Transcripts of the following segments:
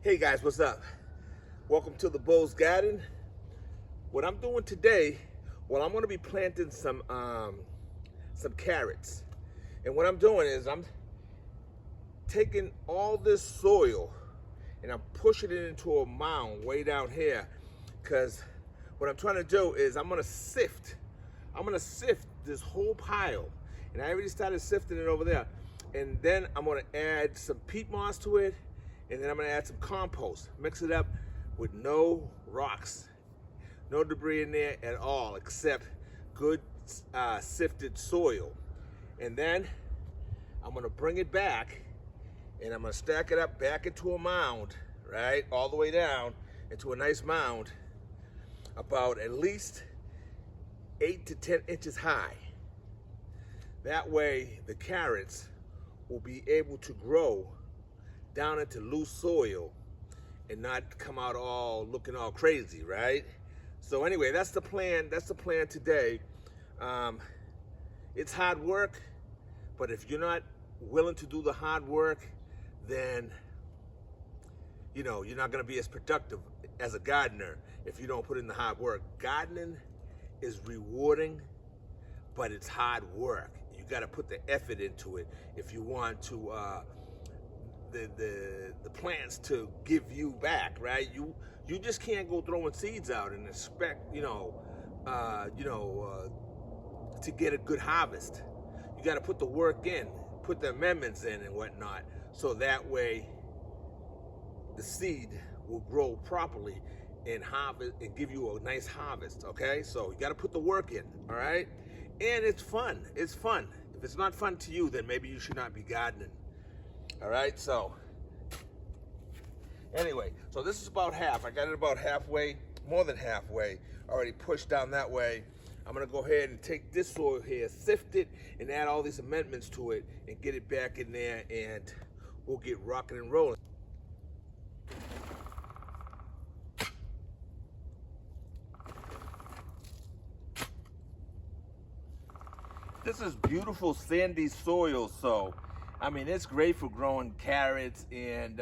Hey guys, what's up? Welcome to the Bull's Garden. What I'm doing today, well, I'm going to be planting some carrots. And what I'm doing is I'm taking all this soil and I'm pushing it into a mound way down here, because what I'm trying to do is I'm going to sift this whole pile, and I already started sifting it over there. And then I'm going to add some peat moss to it, and then I'm going to add some compost. Mix it up with no rocks, no debris in there at all, except good sifted soil. And then I'm going to bring it back, and I'm going to stack it up back into a mound, right, all the way down into a nice mound, about at least 8 to 10 inches high. That way the carrots will be able to grow down into loose soil and not come out all looking all crazy, right? So anyway, that's the plan. That's the plan today. It's hard work, but if you're not willing to do the hard work, then you're not going to be as productive as a gardener if you don't put in the hard work. Gardening is rewarding, but it's hard work. You got to put the effort into it if you want to the plants to give you back, right? You just can't go throwing seeds out and expect to get a good harvest. You got to put the work in, put the amendments in and whatnot, so that way the seed will grow properly and harvest and give you a nice harvest. Okay, so you got to put the work in. All right, and it's fun. It's fun. If it's not fun to you, then maybe you should not be gardening. All right, so anyway, so this is about half. I got it about halfway, more than halfway, already pushed down that way. I'm gonna go ahead and take this soil here, sift it, and add all these amendments to it and get it back in there, and we'll get rocking and rolling. This is beautiful sandy soil, so I mean it's great for growing carrots and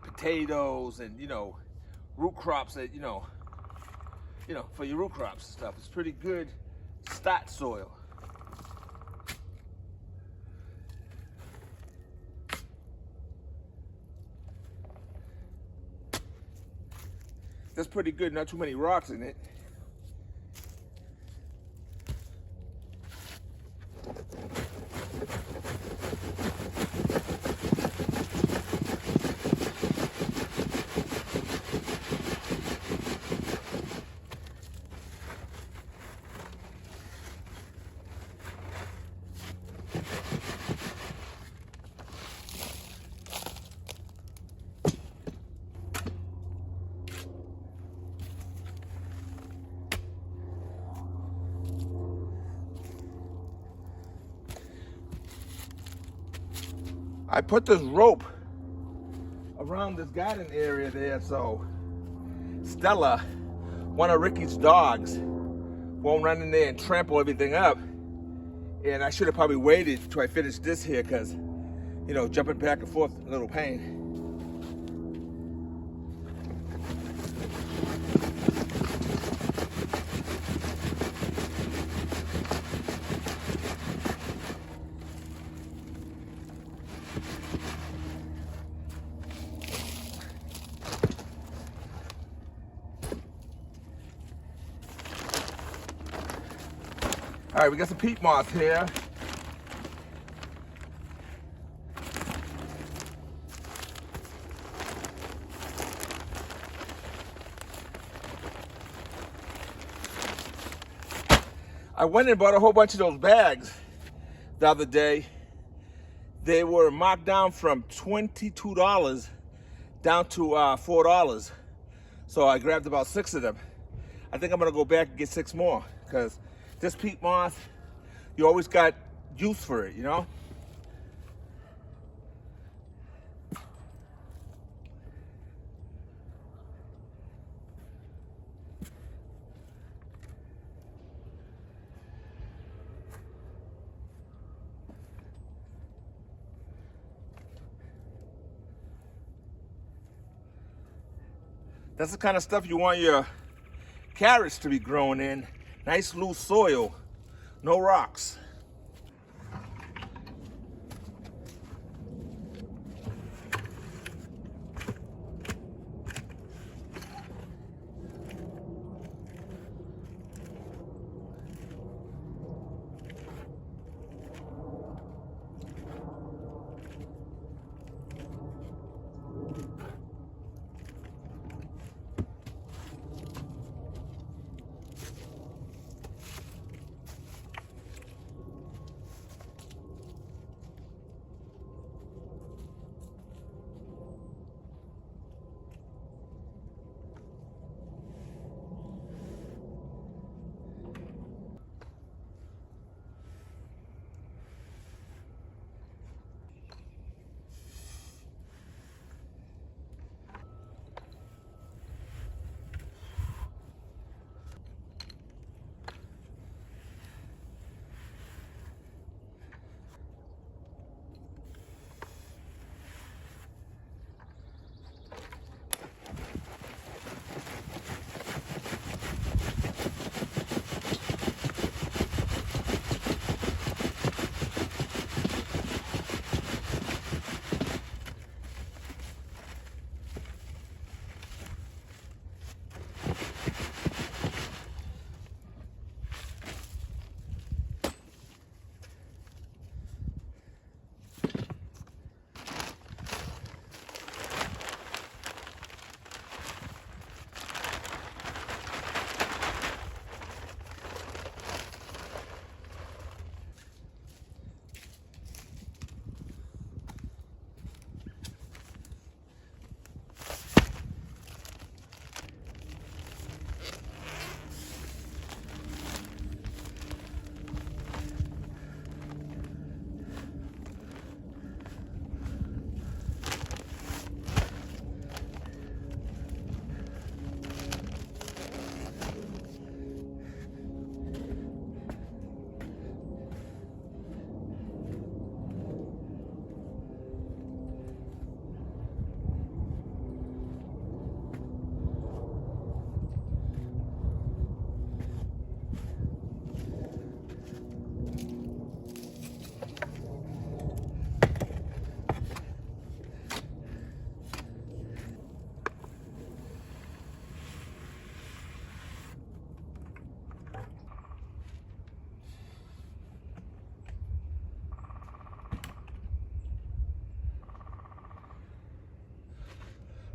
potatoes and root crops that for your root crops and stuff. It's pretty good start soil. That's pretty good, not too many rocks in it. I put this rope around this garden area there so Stella, one of Ricky's dogs, won't run in there and trample everything up. And I should have probably waited till I finished this here, because jumping back and forth, a little pain. All right, we got some peat moss here. I went and bought a whole bunch of those bags the other day. They were marked down from $22 down to $4. So I grabbed about 6 of them. I think I'm gonna go back and get 6 more, because this peat moss, you always got use for it, That's the kind of stuff you want your carrots to be growing in. Nice loose soil, no rocks.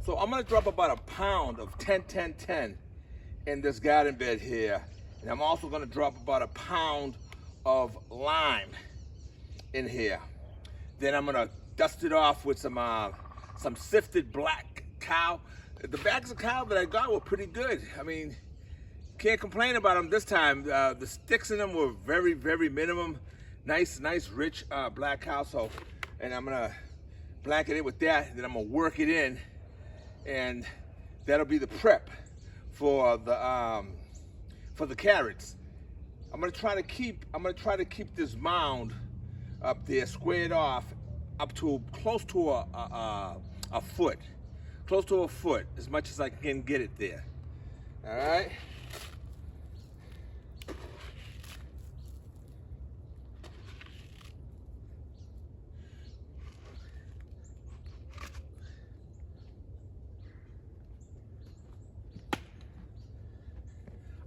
So I'm gonna drop about a pound of 10-10-10 in this garden bed here. And I'm also gonna drop about a pound of lime in here. Then I'm gonna dust it off with some sifted black cow. The bags of cow that I got were pretty good. I mean, can't complain about them this time. The sticks in them were very, very minimum. Nice, rich black cow. So, and I'm gonna blanket it with that. Then I'm gonna work it in, and that'll be the prep for the carrots. I'm gonna try to keep this mound up there squared off up to close to a foot, as much as I can get it there. All right.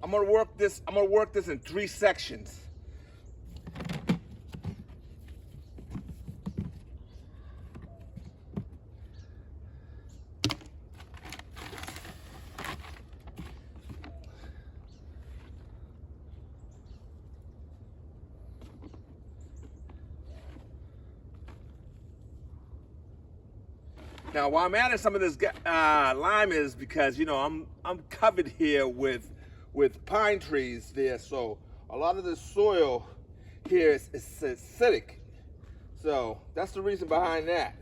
I'm gonna work this in 3 sections. Now, why I'm adding some of this lime is because, you know, I'm covered here with pine trees there, so a lot of the soil here is acidic. So that's the reason behind that.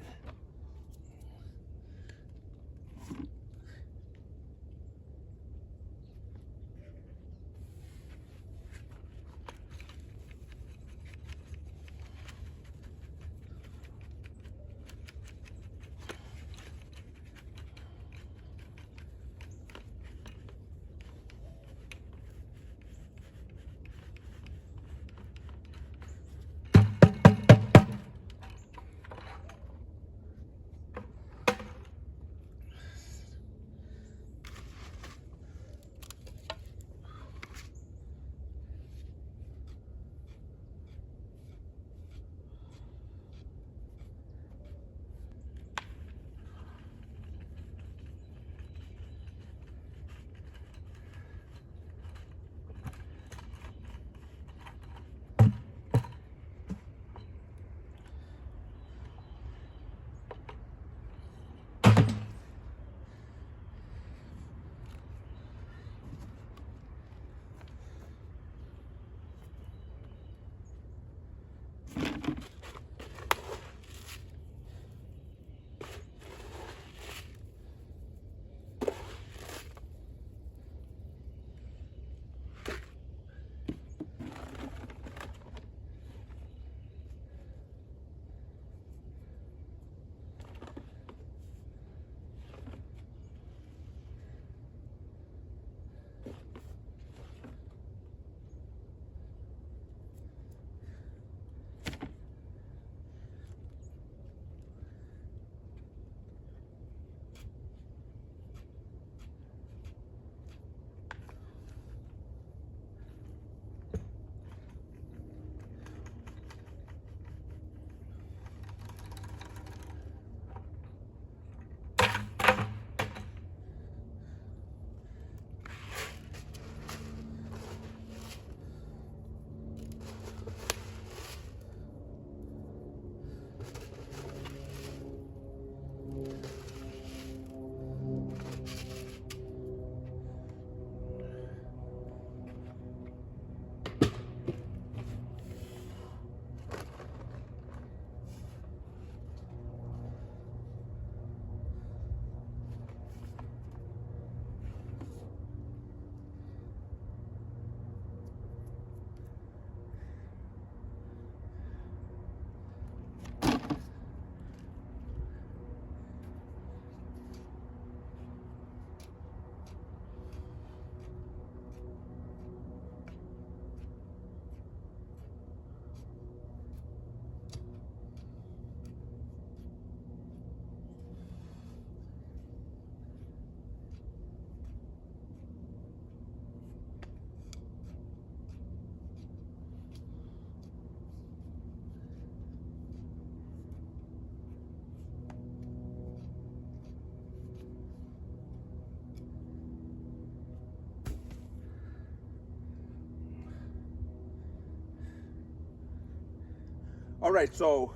All right, so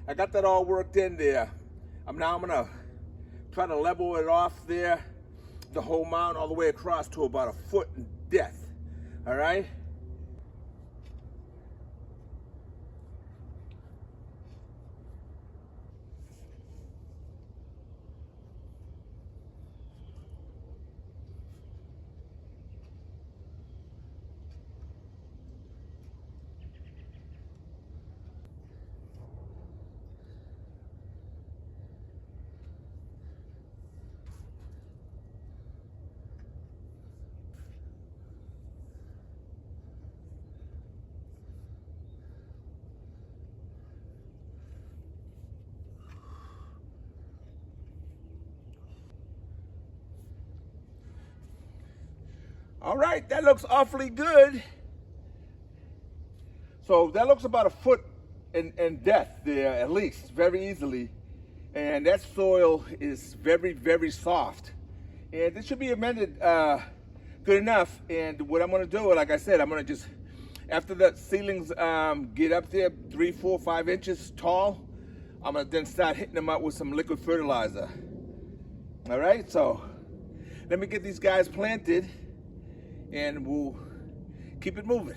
I got that all worked in there. Now I'm gonna try to level it off there, the whole mound all the way across to about a foot in depth. All right. All right, that looks awfully good. So that looks about a foot in depth there, at least, very easily. And that soil is very, very soft. And this should be amended good enough. And what I'm gonna do, like I said, I'm gonna just, after the ceilings get up there 3, 4, 5 inches tall, I'm gonna then start hitting them up with some liquid fertilizer. All right, so let me get these guys planted and we'll keep it moving.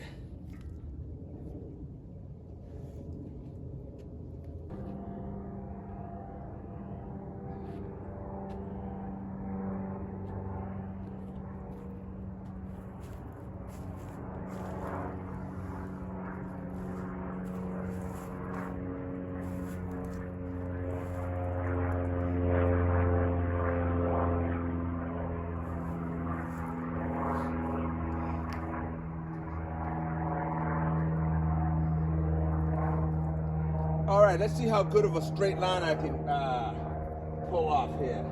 All right, let's see how good of a straight line I can pull off here.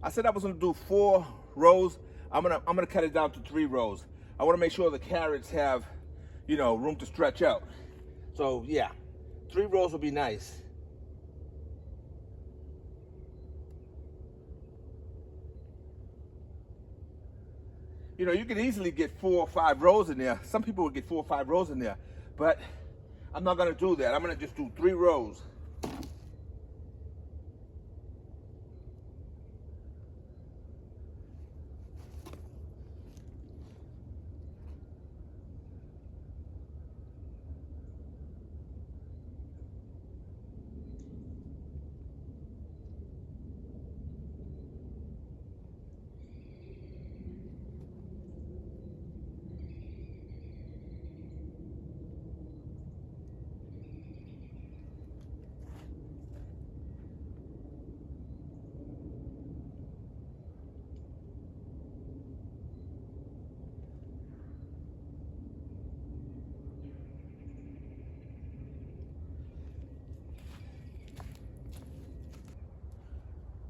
I said I was gonna do 4 rows. I'm gonna cut it down to 3 rows. I wanna make sure the carrots have, you know, room to stretch out. So yeah, 3 rows would be nice. You know, you can easily get 4 or 5 rows in there. Some people would get 4 or 5 rows in there, but I'm not gonna do that. I'm gonna just do 3 rows.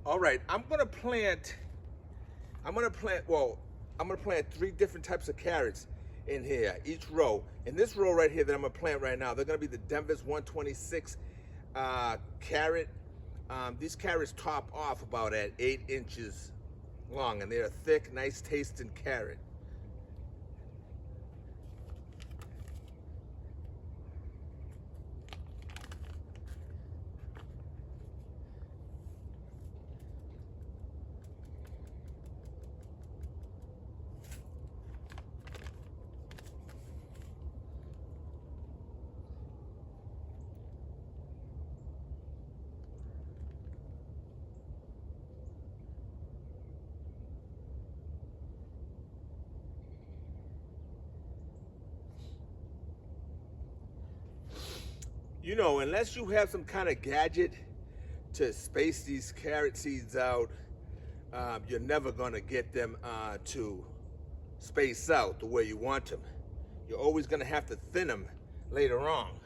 All right, I'm gonna plant 3 different types of carrots in here, each row. In this row right here that I'm gonna plant right now, they're gonna be the Denver's 126 carrot. These carrots top off about at 8 inches long, and they're a thick, nice tasting carrot. You know, unless you have some kind of gadget to space these carrot seeds out, you're never gonna get them to space out the way you want them. You're always gonna have to thin them later on.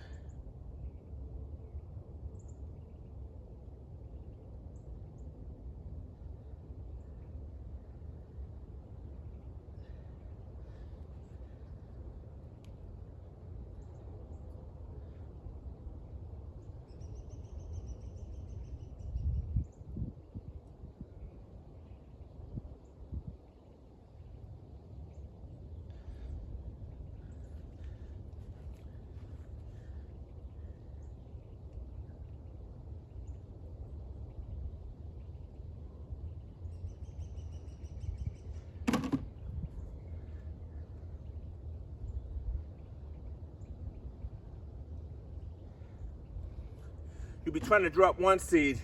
be trying to drop one seed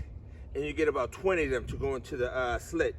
and you get about 20 of them to go into the slit.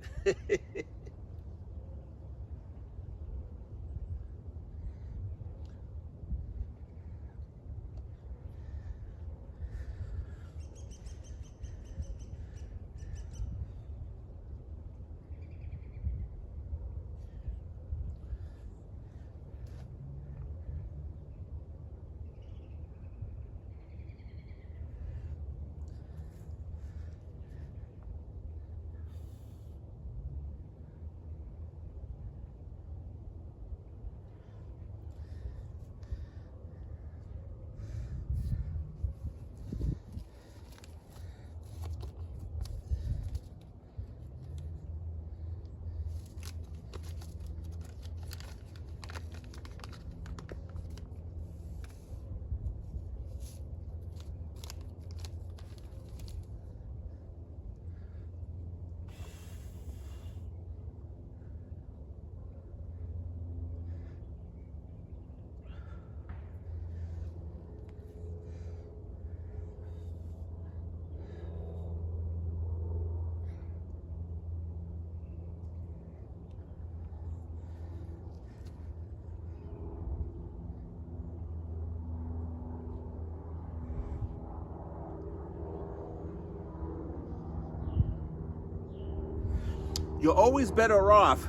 You're always better off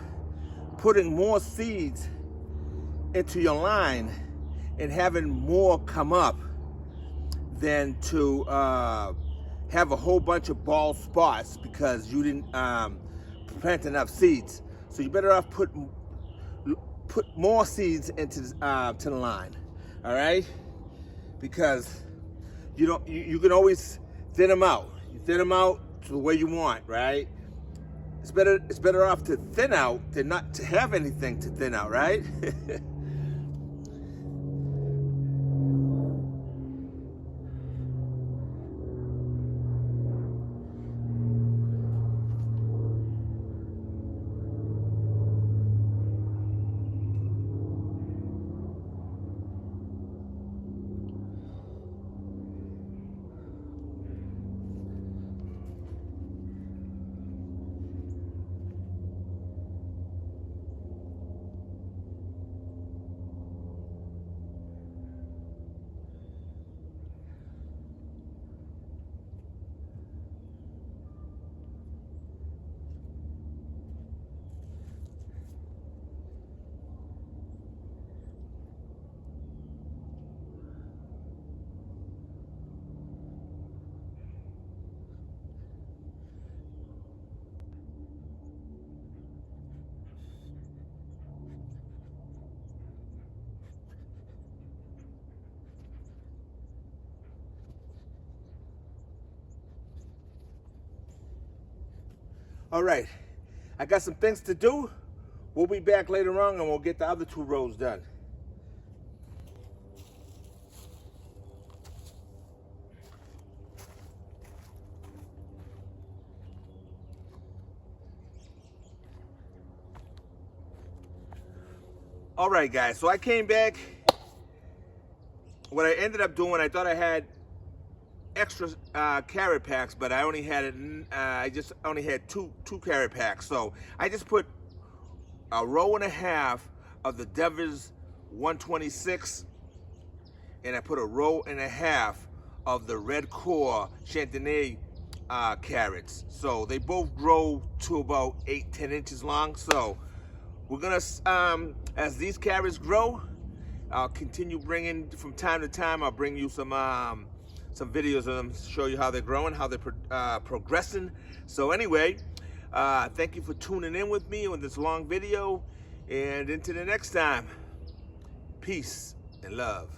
putting more seeds into your line and having more come up than to have a whole bunch of bald spots because you didn't plant enough seeds. So you're better off put more seeds into to the line, all right? Because you can always thin them out. You thin them out to the way you want, right? It's better off to thin out than not to have anything to thin out, right? All right, I got some things to do. We'll be back later on and we'll get the other 2 rows done. All right, guys, so I came back. What I ended up doing, I thought I had extra carrot packs, but I only had I just only had two carrot packs. So I just put a row and a half of the Devers 126, and I put a row and a half of the Red Core Chantenay carrots. So they both grow to about 8-10 inches long. So we're gonna, as these carrots grow, I'll continue bringing from time to time. I'll bring you some videos of them, show you how they're growing, how they're progressing. So anyway, thank you for tuning in with me on this long video, and until the next time, peace and love.